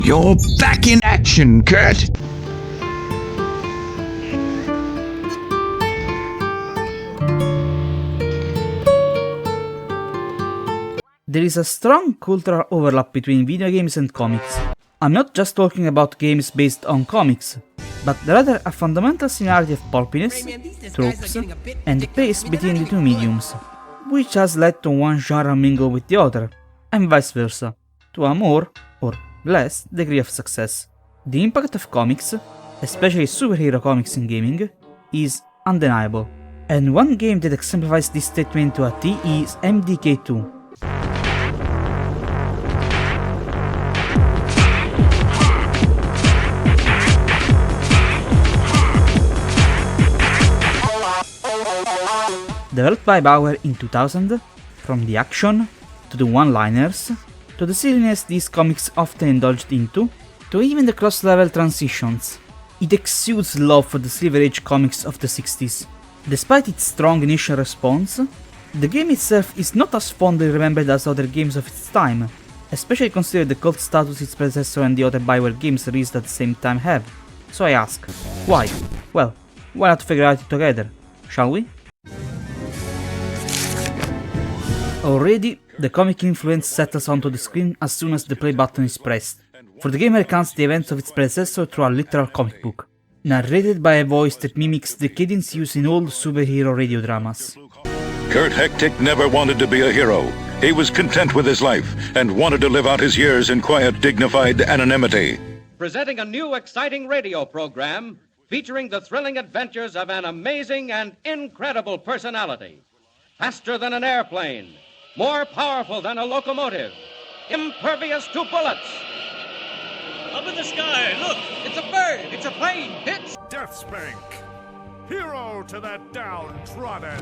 You're back in action, Kurt! There is a strong cultural overlap between video games and comics. I'm not just talking about games based on comics, but rather a fundamental similarity of pulpiness, tropes, and pace between the two mediums, which has led to one genre mingle with the other, and vice versa, to a more or less degree of success. The impact of comics, especially superhero comics in gaming, is undeniable, and one game that exemplifies this statement to a T is MDK2. Developed by Bauer in 2000, from the action, to the one-liners, to the silliness these comics often indulged into, to even the cross-level transitions, it exudes love for the Silver Age comics of the 60s. Despite its strong initial response, the game itself is not as fondly remembered as other games of its time, especially considering the cult status its predecessor and the other Bioware games released at the same time have. So I ask, why? Well, why not figure out it together, shall we? Already, the comic influence settles onto the screen as soon as the play button is pressed, for the game recounts the events of its predecessor through a literal comic book, narrated by a voice that mimics the cadence used in old superhero radio dramas. Kurt Hektic never wanted to be a hero. He was content with his life and wanted to live out his years in quiet, dignified anonymity. Presenting a new exciting radio program featuring the thrilling adventures of an amazing and incredible personality. Faster than an airplane, more powerful than a locomotive, impervious to bullets. Up in the sky, look! It's a bird! It's a plane! It's Deathspank, hero to the downtrodden.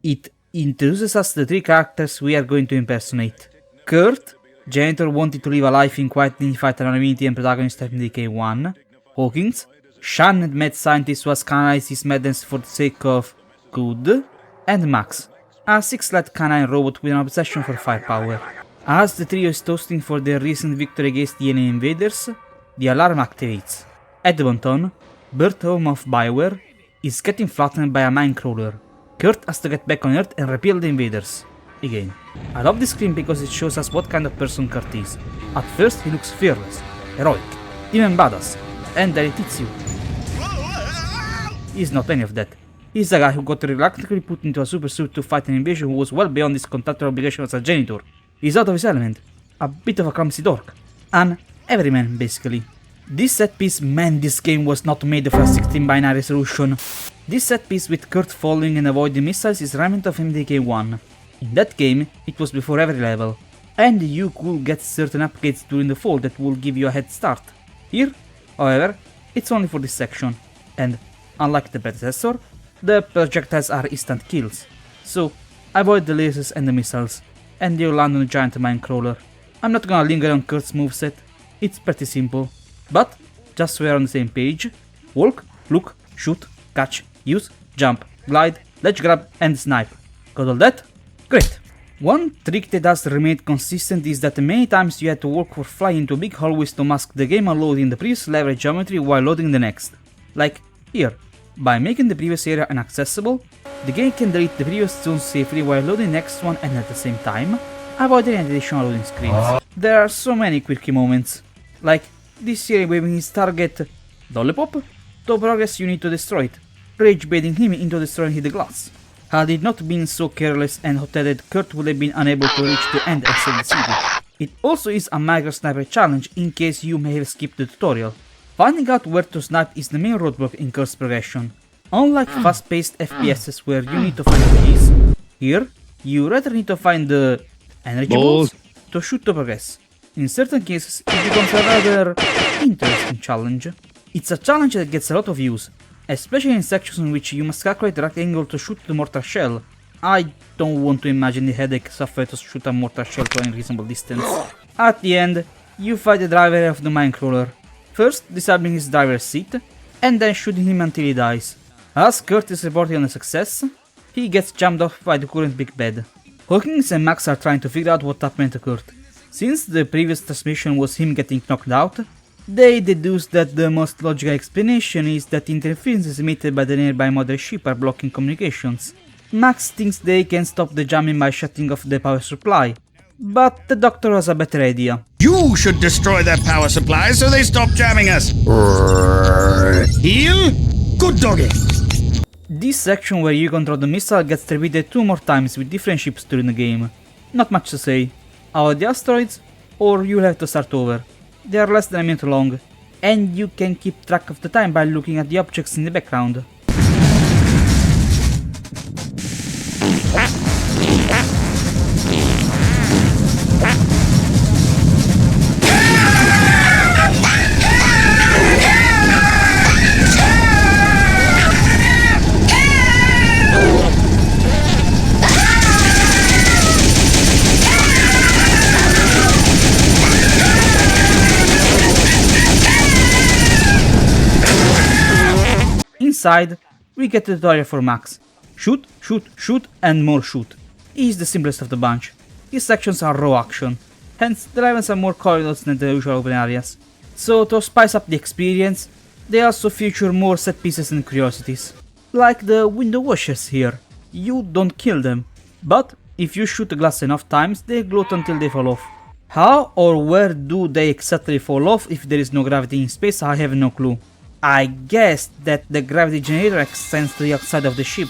It introduces us the three characters we are going to impersonate. Kurt, janitor wanting to live a life in quiet, dignified anonymity and protagonist of MDK1. Hawkins, shunned mad scientist who has canalized his madness for the sake of good. And Max, a six-legged canine robot with an obsession for firepower. As the trio is toasting for their recent victory against the alien invaders, the alarm activates. Edmonton, birth home of Bioware, is getting flattened by a minecrawler. Kurt has to get back on Earth and repel the invaders. Again. I love this screen because it shows us what kind of person Kurt is. At first he looks fearless, heroic, even badass, and then it hits you. He's not any of that. He's a guy who got reluctantly put into a supersuit to fight an invasion who was well beyond his contractual obligation as a janitor. He's out of his element, a bit of a clumsy dork. An everyman, basically. This set piece meant this game was not made for a 16-binary solution. This set piece with Kurt falling and avoiding missiles is remnant of MDK1. In that game, it was before every level, and you could get certain upgrades during the fall that will give you a head start. Here, however, it's only for this section, and unlike the predecessor, the projectiles are instant kills, so avoid the lasers and the missiles, and you'll land on a giant minecrawler. I'm not gonna linger on Kurt's moveset, it's pretty simple, but just so we're on the same page, walk, look, shoot, catch, use, jump, glide, ledge grab, and snipe. Got all that? Great! One trick that has remained consistent is that many times you had to walk or fly into big hallways to mask the game unloading the previous level geometry while loading the next. Like here. By making the previous area inaccessible, the game can delete the previous zone safely while loading the next one and at the same time, avoiding any additional loading screens. There are so many quirky moments, like this here waving his target, Lollipop. To progress you need to destroy it, rage baiting him into destroying the glass. Had it not been so careless and hot-headed, Kurt would have been unable to reach the end and save the city. It also is a micro sniper challenge in case you may have skipped the tutorial. Finding out where to snipe is the main roadblock in Kurt's progression. Unlike fast-paced FPSs where you need to find the keys, here you rather need to find the energy balls to shoot to progress. In certain cases, it becomes a rather interesting challenge. It's a challenge that gets a lot of use, especially in sections in which you must calculate the right angle to shoot the mortar shell. I don't want to imagine the headache suffered to shoot a mortar shell to any reasonable distance. At the end, you fight the driver of the minecrawler. First disabling his driver's seat, and then shooting him until he dies. As Kurt is reporting on a success, he gets jumped off by the current big bad. Hawkins and Max are trying to figure out what happened to Kurt. Since the previous transmission was him getting knocked out, they deduced that the most logical explanation is that interferences emitted by the nearby mothership are blocking communications. Max thinks they can stop the jamming by shutting off the power supply, but the Doctor has a better idea. You should destroy their power supply so they stop jamming us. Heal? Good doggy. This section where you control the missile gets repeated 2 more times with different ships during the game. Not much to say. Our the asteroids, or you'll have to start over. They are less than a minute long, and you can keep track of the time by looking at the objects in the background. Inside, we get the tutorial for Max. Shoot, shoot, shoot, and more shoot. He is the simplest of the bunch. His sections are raw action, hence the levels are more corridors than the usual open areas. So to spice up the experience, they also feature more set pieces and curiosities. Like the window washers here. You don't kill them, but if you shoot the glass enough times, they gloat until they fall off. How or where do they exactly fall off if there is no gravity in space, I have no clue. I guess that the gravity generator extends to the outside of the ship.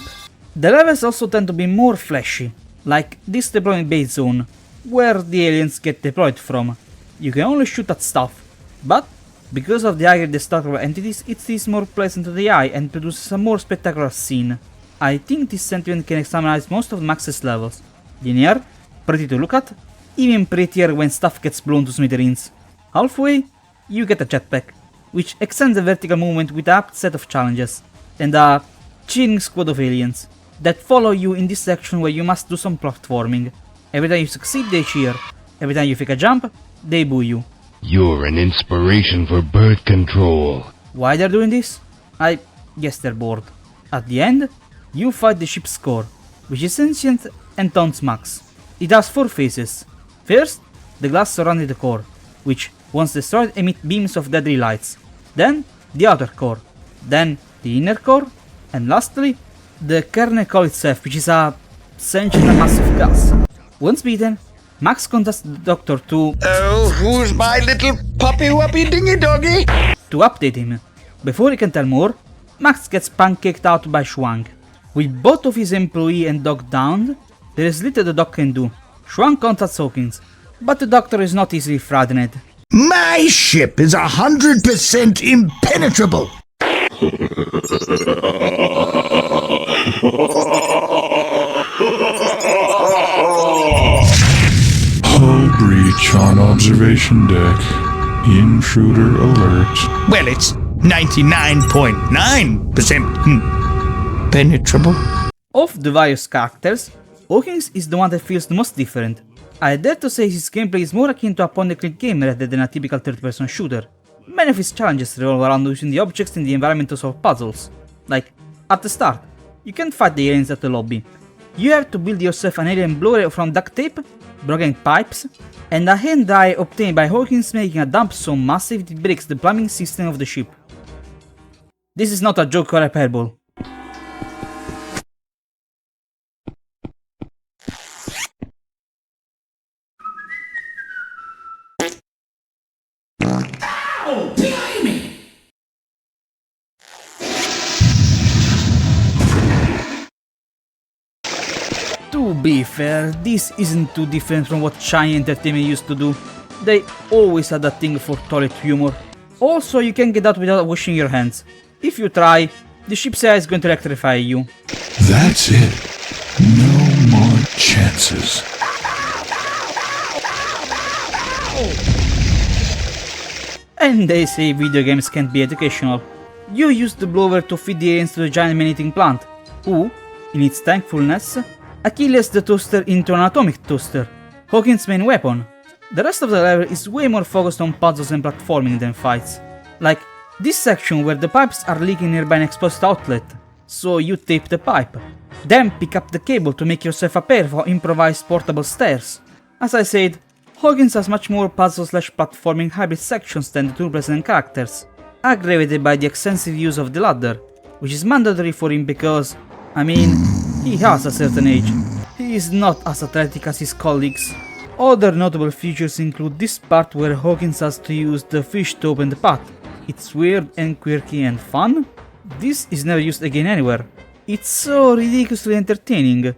The levels also tend to be more flashy, like this deployment base zone, where the aliens get deployed from. You can only shoot at stuff, but because of the higher destructible entities, it is more pleasant to the eye and produces a more spectacular scene. I think this sentiment can examine most of Max's levels. Linear, pretty to look at, even prettier when stuff gets blown to smithereens. Halfway, you get a jetpack, which extends the vertical movement with an apt set of challenges, and a cheering squad of aliens that follow you in this section where you must do some platforming. Every time you succeed, they cheer. Every time you fake a jump, they boo you. You're an inspiration for birth control. Why they're doing this? I guess they're bored. At the end, you fight the ship's core, which is sentient and taunts Max. It has 4 phases. First, the glass surrounding the core, which once destroyed emit beams of deadly lights. Then the outer core. Then the inner core. And lastly, the kernel core itself, which is a sentient and massive gas. Once beaten, Max contacts the Doctor to Who's my little puppy-wuppy dingy-doggy? to update him. Before he can tell more, Max gets pancaked out by Shuang. With both of his employee and dog downed, there is little the dog can do. Shuang contacts Hawkins, but the Doctor is not easily frightened. My ship is 100% impenetrable. Hull breach on observation deck. Intruder alert. Well, it's 99.9% penetrable. Of the various characters, Hawkins is the one that feels the most different. I dare to say his gameplay is more akin to a point-and-click game rather than a typical third-person shooter. Many of his challenges revolve around using the objects in the environment to solve puzzles. Like, at the start, you can't fight the aliens at the lobby. You have to build yourself an alien blower from duct tape, broken pipes, and a hand dryer obtained by Hawkins making a dump so massive it breaks the plumbing system of the ship. This is not a joke or hyperbole. To be fair, this isn't too different from what Shiny Entertainment used to do. They always had a thing for toilet humor. Also, you can get out without washing your hands. If you try, the ship's AI is going to electrify you. That's it. No more chances. And they say video games can't be educational. You use the blower to feed the aliens to the giant man-eating plant, who, in its thankfulness, Achilles the toaster into an atomic toaster, Hawkins' main weapon. The rest of the level is way more focused on puzzles and platforming than fights. Like this section where the pipes are leaking nearby an exposed outlet, so you tape the pipe. Then pick up the cable to make yourself a pair of improvised portable stairs. As I said, Hawkins has much more puzzle/platforming hybrid sections than the two present characters, aggravated by the extensive use of the ladder, which is mandatory for him because, I mean, he has a certain age. He is not as athletic as his colleagues. Other notable features include this part where Hawkins has to use the fish to open the path. It's weird and quirky and fun. This is never used again anywhere. It's so ridiculously entertaining.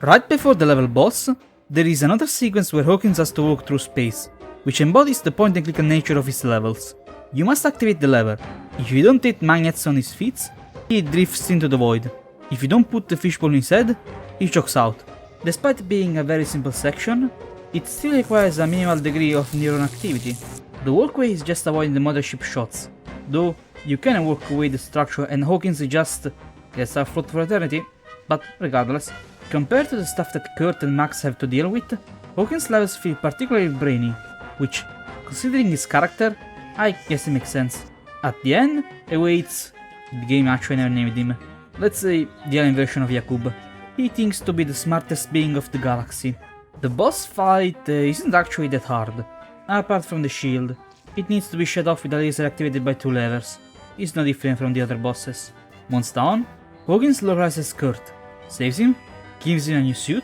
Right before the level boss, there is another sequence where Hawkins has to walk through space, which embodies the point and click nature of his levels. You must activate the lever. If you don't hit magnets on his feet, he drifts into the void. If you don't put the fishbowl in his head, he chokes out. Despite being a very simple section, it still requires a minimal degree of neuron activity. The walkway is just avoiding the mothership shots, though you can walk away the structure and Hawkins just gets a float for eternity, but regardless, compared to the stuff that Kurt and Max have to deal with, Hawkins' levels feel particularly brainy, which, considering his character, I guess it makes sense. At the end, awaits the game actually never named him. Let's say the alien version of Yakub. He thinks to be the smartest being of the galaxy. The boss fight isn't actually that hard. Apart from the shield, it needs to be shut off with a laser activated by 2 levers. It's no different from the other bosses. Once down, Hawkins localizes Kurt, saves him, gives him a new suit,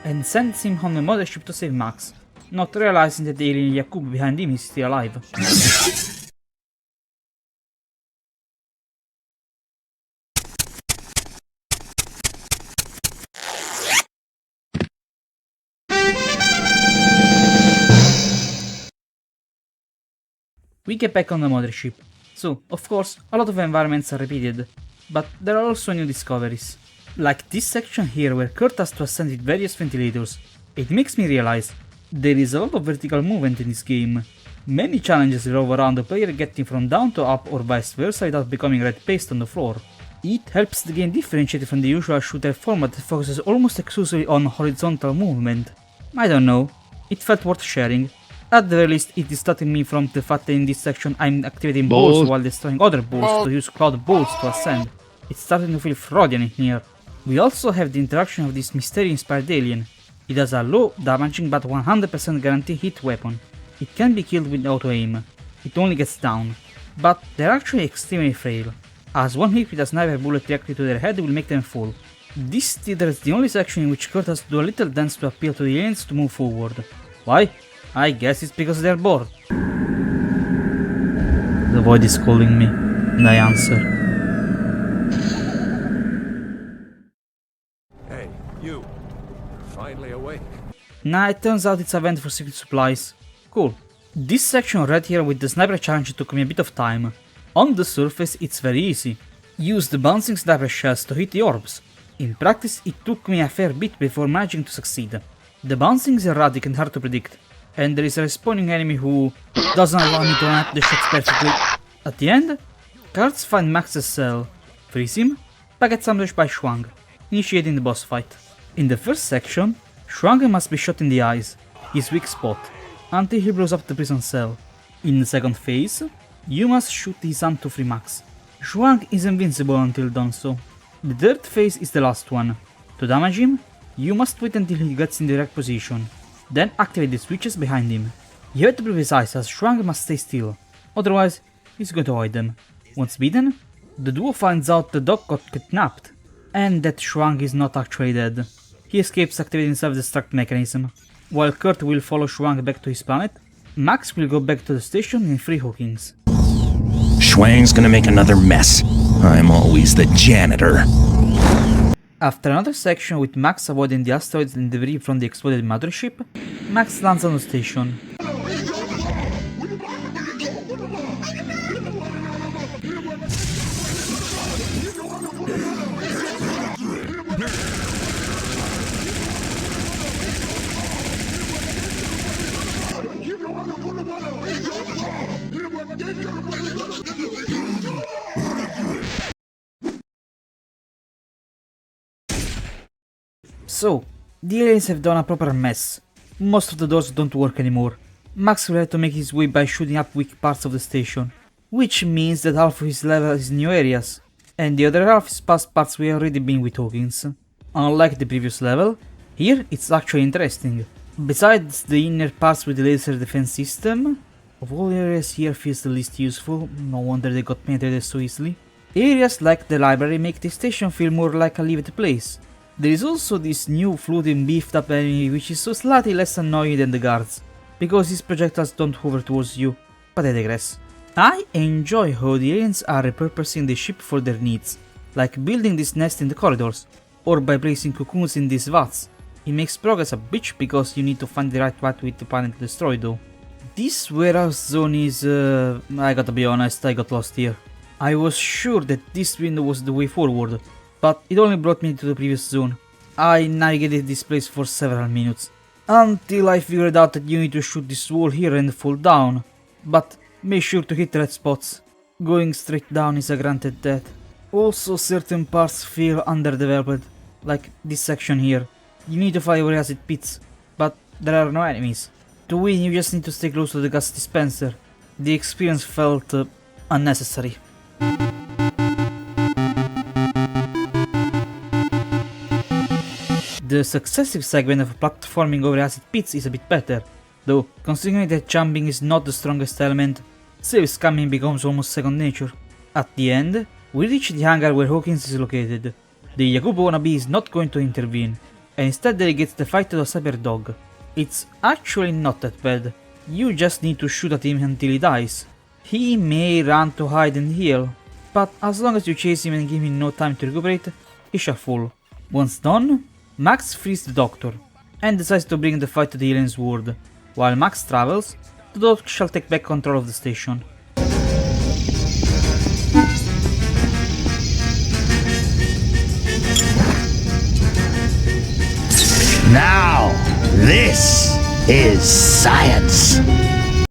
and sends him on the mothership to save Max, not realizing that the alien Yakub behind him is still alive. We get back on the mothership. So, of course, a lot of environments are repeated, but there are also new discoveries. Like this section here where Kurt has to ascend with various ventilators. It makes me realize there is a lot of vertical movement in this game. Many challenges revolve around the player getting from down to up or vice versa without becoming red paste on the floor. It helps the game differentiate from the usual shooter format that focuses almost exclusively on horizontal movement. I don't know, it felt worth sharing. At the very least, it distracted me from the fact that in this section I'm activating balls while destroying other balls to use cloud balls to ascend. It's starting to feel Freudian in here. We also have the interaction of this mystery-inspired alien. It has a low damaging but 100% guarantee hit weapon. It can be killed with auto-aim. It only gets down. But they're actually extremely frail, as one hit with a sniper bullet directly to their head will make them fall. This theater is the only section in which Kurt has to do a little dance to appeal to the aliens to move forward. Why? I guess it's because they're bored. The void is calling me, and I answer. Hey, you. You're finally awake. Nah, it turns out it's a vent for secret supplies. Cool. This section right here with the sniper challenge took me a bit of time. On the surface, it's very easy. Use the bouncing sniper shells to hit the orbs. In practice, it took me a fair bit before managing to succeed. The bouncing is erratic and hard to predict, and there is a respawning enemy who doesn't allow me to land the shots perfectly. At the end, guards find Max's cell, freeze him, but get sandwiched by Shuang, initiating the boss fight. In the first section, Shuang must be shot in the eyes, his weak spot, until he blows up the prison cell. In the second phase, you must shoot his hand to free Max. Shuang is invincible until done so. The third phase is the last one. To damage him, you must wait until he gets in the right position, then activate the switches behind him. You have to be precise as Shuang must stay still, otherwise he's going to avoid them. Once beaten, the duo finds out the dog got kidnapped, and that Shuang is not actually dead. He escapes activating self-destruct mechanism. While Kurt will follow Shuang back to his planet, Max will go back to the station and free Hawkins. Shuang's gonna make another mess. I'm always the janitor. After another section with Max avoiding the asteroids and debris from the exploded mothership, Max lands on the station. So, the aliens have done a proper mess. Most of the doors don't work anymore. Max will have to make his way by shooting up weak parts of the station, which means that half of his level is new areas, and the other half is past parts we already been with Hawkins. Unlike the previous level, Here it's actually interesting. Besides the inner parts with the laser defense system, of all areas here feels the least useful, no wonder they got penetrated so easily. Areas like the library make the station feel more like a lived place. There is also this new floating beefed up enemy which is so slightly less annoying than the guards, because his projectiles don't hover towards you, but I digress. I enjoy how the aliens are repurposing the ship for their needs, like building this nest in the corridors, or by placing cocoons in these vats. It makes progress a bitch because you need to find the right vat with the planet to destroy though. This warehouse zone is, I gotta be honest, I got lost here. I was sure that this window was the way forward, but it only brought me to the previous zone. I navigated this place for several minutes, until I figured out that you need to shoot this wall here and fall down, but make sure to hit the right spots. Going straight down is a granted death. Also certain parts feel underdeveloped, like this section here. You need to fly over acid pits, but there are no enemies. To win you just need to stay close to the gas dispenser. The experience felt unnecessary. The successive segment of platforming over acid pits is a bit better, though considering that jumping is not the strongest element, safe scamming becomes almost second nature. At the end, we reach the hangar where Hawkins is located. The Yakubu wannabe is not going to intervene, and instead delegates the fight to the cyber dog. It's actually not that bad, you just need to shoot at him until he dies. He may run to hide and heal, but as long as you chase him and give him no time to recuperate, he shall fall. Once done, Max frees the Doctor, and decides to bring the fight to the alien's world. While Max travels, the Doctor shall take back control of the station. Now, this is science!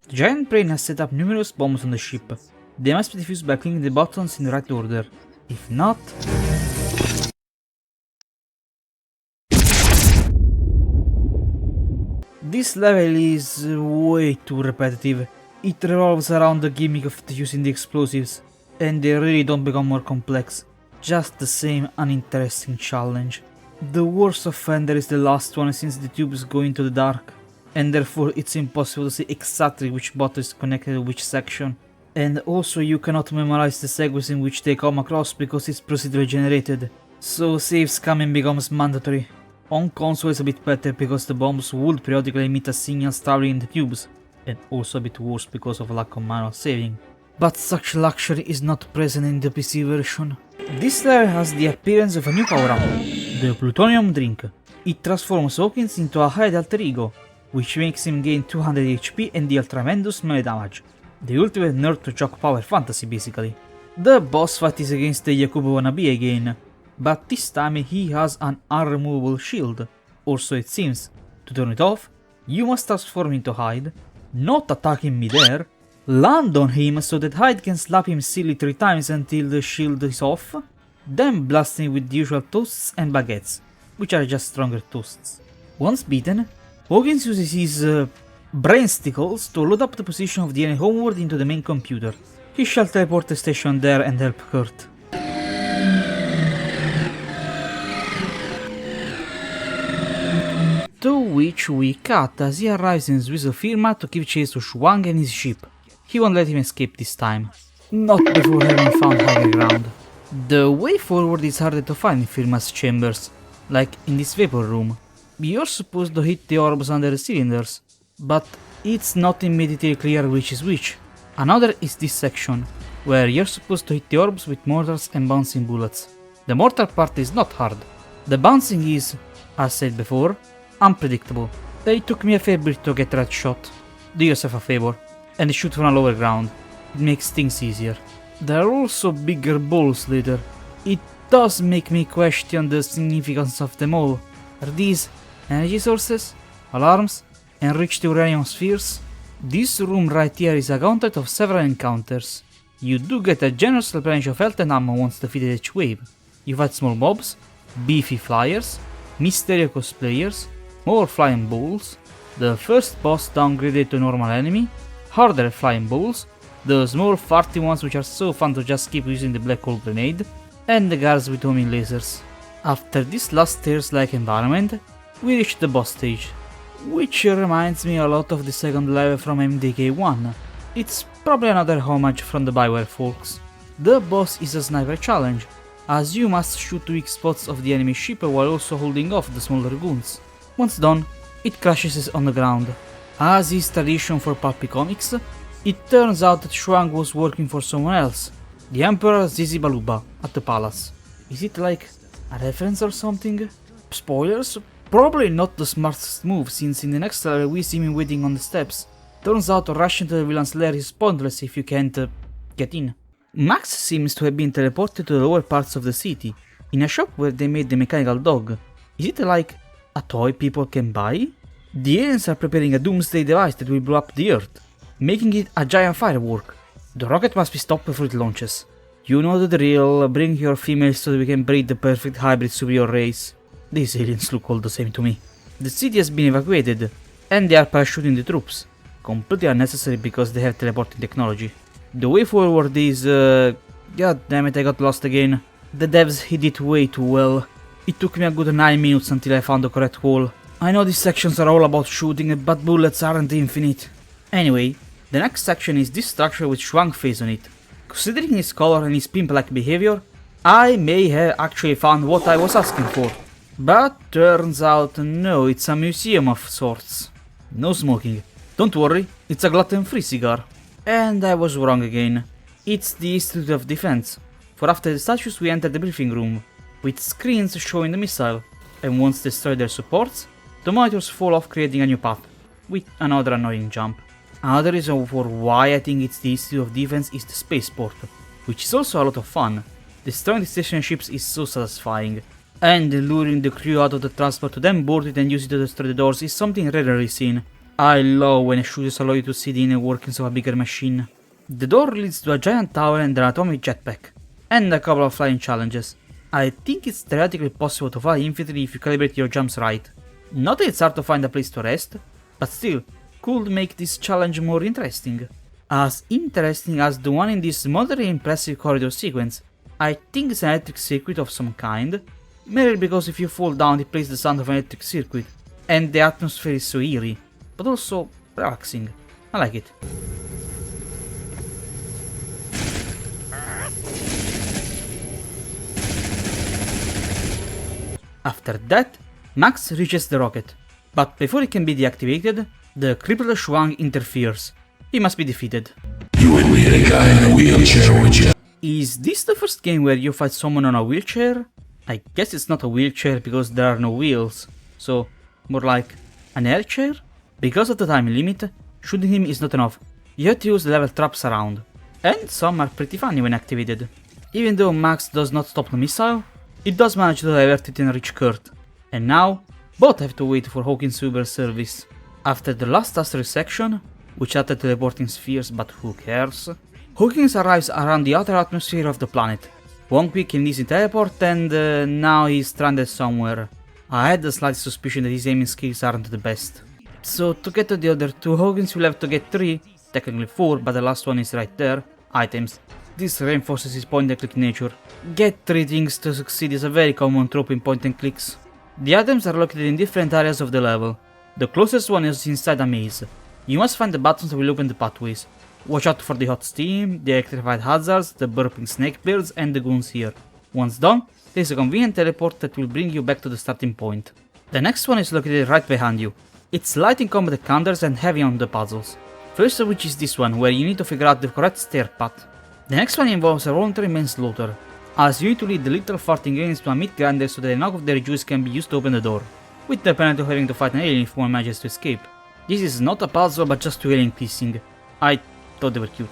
The giant brain has set up numerous bombs on the ship. They must be defused by clicking the buttons in the right order. If not... This level is way too repetitive. It revolves around the gimmick of using the explosives, and they really don't become more complex. Just the same uninteresting challenge. The worst offender is the last one since the tubes go into the dark, and therefore it's impossible to see exactly which button is connected to which section. And also you cannot memorize the segues in which they come across because it's procedurally generated, so save scamming becomes mandatory. On console it's a bit better because the bombs would periodically emit a signal traveling in the tubes, and also a bit worse because of lack of manual saving. But such luxury is not present in the PC version. This level has the appearance of a new power-up, the plutonium drink. It transforms Hawkins into a high alter ego, which makes him gain 200 HP and deal tremendous melee damage. The ultimate nerd to jock power fantasy basically. The boss fight is against the Yakubu wannabe again, but this time he has an unremovable shield, or so it seems. To turn it off, you must transform into Hyde, not attack him mid-air, land on him so that Hyde can slap him silly 3 times until the shield is off, then blast him with the usual toasts and baguettes, which are just stronger toasts. Once beaten, Hawkins uses his brain stickles to load up the position of the alien homeworld into the main computer. He shall teleport the station there and help Kurt. To which we cut as he arrives in Swiss Firma to give chase to Shuang and his ship. He won't let him escape this time. Not before having found higher ground. The way forward is harder to find in Firma's chambers, like in this vapor room. You're supposed to hit the orbs under the cylinders, but it's not immediately clear which is which. Another is this section, where you're supposed to hit the orbs with mortars and bouncing bullets. The mortar part is not hard. The bouncing is, as said before, unpredictable. It took me a fair bit to get that shot. Do yourself a favor, and shoot from a lower ground. It makes things easier. There are also bigger balls later. It does make me question the significance of them all. Are these energy sources, alarms, enriched uranium spheres? This room right here is a gauntlet of several encounters. You do get a generous replenish of health and ammo once defeated each wave. You fight small mobs, beefy flyers, Mysterio cosplayers, more flying balls, the first boss downgraded to normal enemy, harder flying balls, the small farty ones which are so fun to just keep using the black hole grenade, and the guards with homing lasers. After this last stairs-like environment, we reach the boss stage, which reminds me a lot of the second level from MDK2. It's probably another homage from the Bioware folks. The boss is a sniper challenge, as you must shoot weak spots of the enemy ship while also holding off the smaller goons. Once done, it crashes on the ground. As is tradition for pulpy comics, it turns out that Shuang was working for someone else, the Emperor Zizi Baluba, at the palace. Is it like a reference or something? Spoilers? Probably not the smartest move, since in the next level we see him waiting on the steps. Turns out rushing to the villain's lair is pointless if you can't get in. Max seems to have been teleported to the lower parts of the city, in a shop where they made the mechanical dog. Is it like a toy people can buy? The aliens are preparing a doomsday device that will blow up the earth, making it a giant firework. The rocket must be stopped before it launches. You know the drill, bring your females so that we can breed the perfect hybrid superior race. These aliens look all the same to me. The city has been evacuated, and they are parachuting the troops. Completely unnecessary because they have teleporting technology. The way forward is god damn it, I got lost again. The devs hid it way too well. It took me a good 9 minutes until I found the correct wall. I know these sections are all about shooting, but bullets aren't infinite. Anyway, the next section is this structure with Shuang face on it. Considering his color and his pimp-like behavior, I may have actually found what I was asking for. But turns out no, it's a museum of sorts. No smoking. Don't worry, it's a gluten-free cigar. And I was wrong again. It's the Institute of Defense. For after the statues we enter the briefing room, with screens showing the missile, and once destroy their supports, the monitors fall off, creating a new path, with another annoying jump. Another reason for why I think it's the Institute of Defense is the spaceport, which is also a lot of fun. Destroying the station ships is so satisfying, and luring the crew out of the transport to then board it and use it to destroy the doors is something rarely seen. I love when shooters allow you to see the inner workings of a bigger machine. The door leads to a giant tower and an atomic jetpack, and a couple of flying challenges. I think it's theoretically possible to fly infinitely if you calibrate your jumps right. Not that it's hard to find a place to rest, but still, could make this challenge more interesting. As interesting as the one in this moderately impressive corridor sequence. I think it's an electric circuit of some kind, merely because if you fall down it plays the sound of an electric circuit, and the atmosphere is so eerie, but also relaxing. I like it. After that, Max reaches the rocket, but before it can be deactivated, the crippled Shuang interferes. He must be defeated. You would need a guy in a wheelchair, would you? Is this the first game where you fight someone on a wheelchair? I guess it's not a wheelchair because there are no wheels, so more like an air chair? Because of the time limit, shooting him is not enough. You have to use level traps around, and some are pretty funny when activated. Even though Max does not stop the missile, it does manage to divert it and reach Kurt. And now, both have to wait for Hawkins' Uber service. After the last asterisk section, which had the teleporting spheres, but who cares, Hawkins arrives around the outer atmosphere of the planet. One quick and easy teleport and now he's stranded somewhere. I had the slight suspicion that his aiming skills aren't the best. So to get to the other two, Hawkins will have to get 3, technically 4, but the last one is right there, items. This reinforces his point and click nature. Get 3 things to succeed is a very common trope in point and clicks. The items are located in different areas of the level. The closest one is inside a maze. You must find the buttons that will open the pathways. Watch out for the hot steam, the electrified hazards, the burping snake birds and the goons here. Once done, there is a convenient teleport that will bring you back to the starting point. The next one is located right behind you. It's light in combat encounters and heavy on the puzzles. First of which is this one, where you need to figure out the correct stair path. The next one involves a voluntary manslaughter, as you need to lead the little farting aliens to a meat grinder so that enough of their juice can be used to open the door, with the penalty of having to fight an alien if one manages to escape. This is not a puzzle but just 2 alien kissing. I thought they were cute.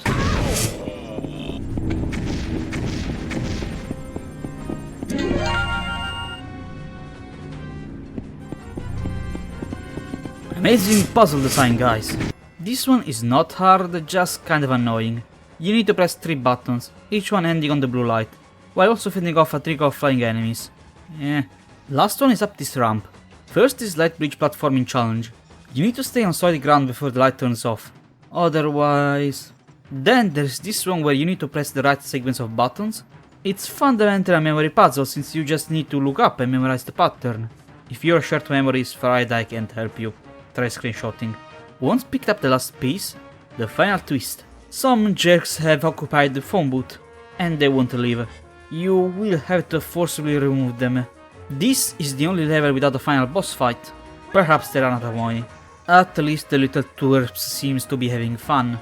Amazing puzzle design, guys. This one is not hard, just kind of annoying. You need to press 3 buttons, each one ending on the blue light, while also fending off a trio of flying enemies. Last one is up this ramp. First is light bridge platforming challenge. You need to stay on solid ground before the light turns off. Otherwise... Then there's this one where you need to press the right sequence of buttons. It's fundamentally a memory puzzle since you just need to look up and memorize the pattern. If your short memory is fried, I can't help you. Try screenshotting. Once picked up the last piece, the final twist. Some jerks have occupied the phone booth, and they won't leave. You will have to forcibly remove them. This is the only level without a final boss fight. Perhaps there are another one. At least the little twerp seems to be having fun.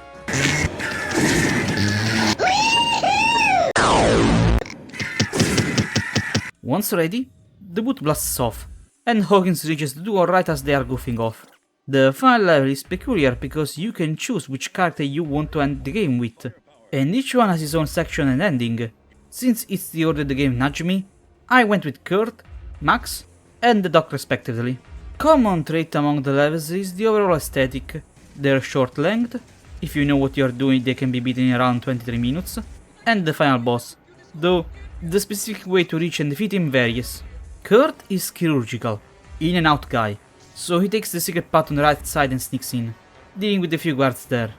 Once ready, the boot blasts off, and Hawkins reaches the duo right as they are goofing off. The final level is peculiar because you can choose which character you want to end the game with, and each one has his own section and ending. Since it's the order the game nudged me, I went with Kurt, Max, and the Doc respectively. Common trait among the levels is the overall aesthetic, their short length, if you know what you are doing they can be beaten in around 23 minutes, and the final boss, though the specific way to reach and defeat him varies. Kurt is chirurgical, in and out guy, so he takes the secret path on the right side and sneaks in, dealing with a few guards there.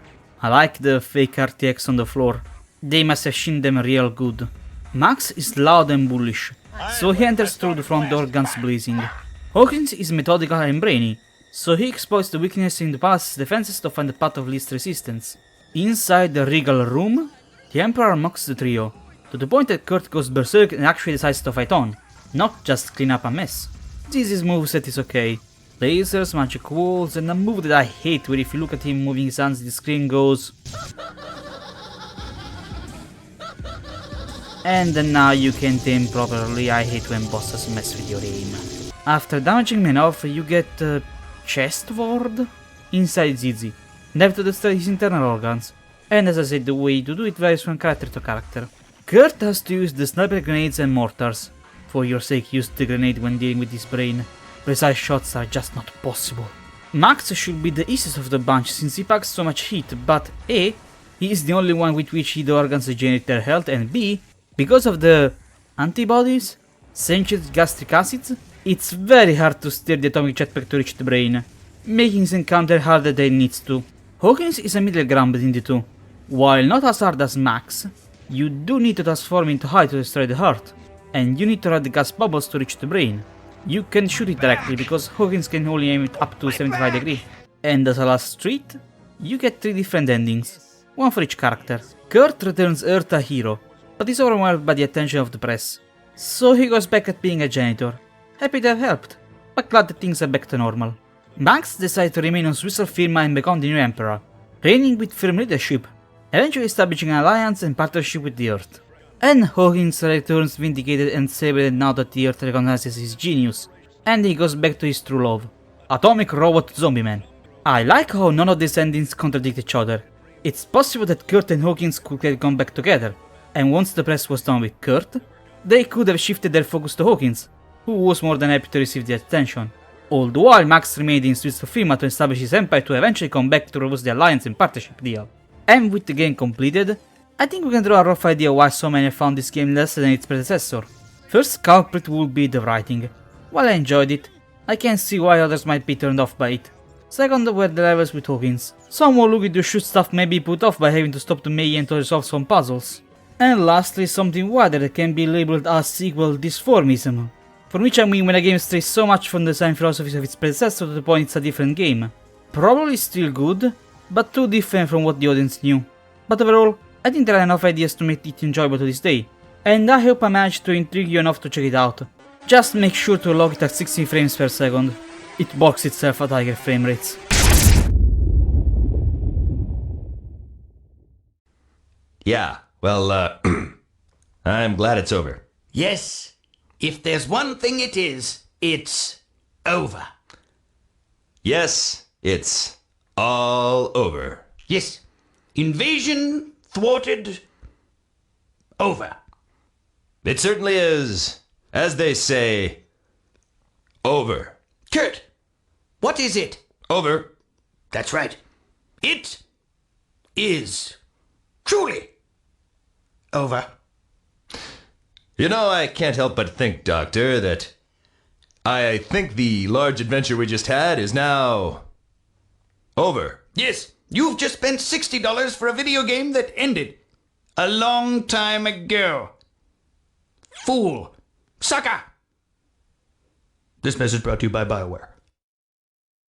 I like the fake RTX on the floor, they must have shined them real good. Max is loud and bullish, so he enters through the front door guns blazing. Hawkins is methodical and brainy, so he exploits the weakness in the palace's defenses to find the path of least resistance. Inside the regal room, the Emperor mocks the trio, to the point that Kurt goes berserk and actually decides to fight on, not just clean up a mess. This moveset is okay. Lasers, magic walls, and a move that I hate where if you look at him moving his hands the screen goes... And now you can't aim properly, I hate when bosses mess with your aim. After damaging me enough, you get a chest ward inside Zizi, and have to destroy his internal organs. And as I said, the way to do it varies from character to character. Kurt has to use the sniper grenades and mortars. For your sake, use the grenade when dealing with his brain. Precise shots are just not possible. Max should be the easiest of the bunch since he packs so much heat, but A, he is the only one with which the organs regenerate their health, and B, because of the antibodies, sentient gastric acids, it's very hard to steer the atomic jetpack to reach the brain, making his encounter harder than it needs to. Hawkins is a middle ground between the two. While not as hard as Max, you do need to transform into high to destroy the heart, and you need to ride the gas bubbles to reach the brain. You can shoot it directly because Hawkins can only aim it up to 75 degrees. And as a last treat, you get 3 different endings, one for each character. Kurt returns Earth a hero, but is overwhelmed by the attention of the press, so he goes back at being a janitor. Happy to have helped, but glad that things are back to normal. Max decides to remain on Swiss Firma and become the new emperor, reigning with firm leadership, eventually establishing an alliance and partnership with the Earth. And Hawkins returns vindicated and celebrated now that the Earth recognizes his genius, and he goes back to his true love, Atomic Robot Zombie Man. I like how none of these endings contradict each other. It's possible that Kurt and Hawkins could have gone back together, and once the press was done with Kurt, they could have shifted their focus to Hawkins, who was more than happy to receive the attention. All the while Max remained in Swiss Firma to establish his empire to eventually come back to robust the alliance and partnership deal. And with the game completed, I think we can draw a rough idea why so many found this game less than its predecessor. First culprit would be the writing. While I enjoyed it, I can see why others might be turned off by it. Second were the levels with Hawkins. Some who looking to shoot stuff may be put off by having to stop the mayhem to resolve some puzzles. And lastly, something wider that can be labeled as sequel dysformism. For which I mean when a game strays so much from the design philosophies of its predecessor to the point it's a different game. Probably still good, but too different from what the audience knew. But overall, I think there are enough ideas to make it enjoyable to this day, and I hope I managed to intrigue you enough to check it out. Just make sure to log it at 60 frames per second. It bulks itself at higher frame rates. Yeah, well, I'm glad it's over. Yes, if there's one thing it is, it's over. Yes, it's all over. Yes, invasion thwarted. Over. It certainly is, as they say, over. Kurt, what is it? Over. That's right. It is truly over. You know, I can't help but think, Doctor, that I think the large adventure we just had is now over. Yes, you've just spent $60 for a video game that ended a long time ago. Fool. Sucker. This message brought to you by BioWare.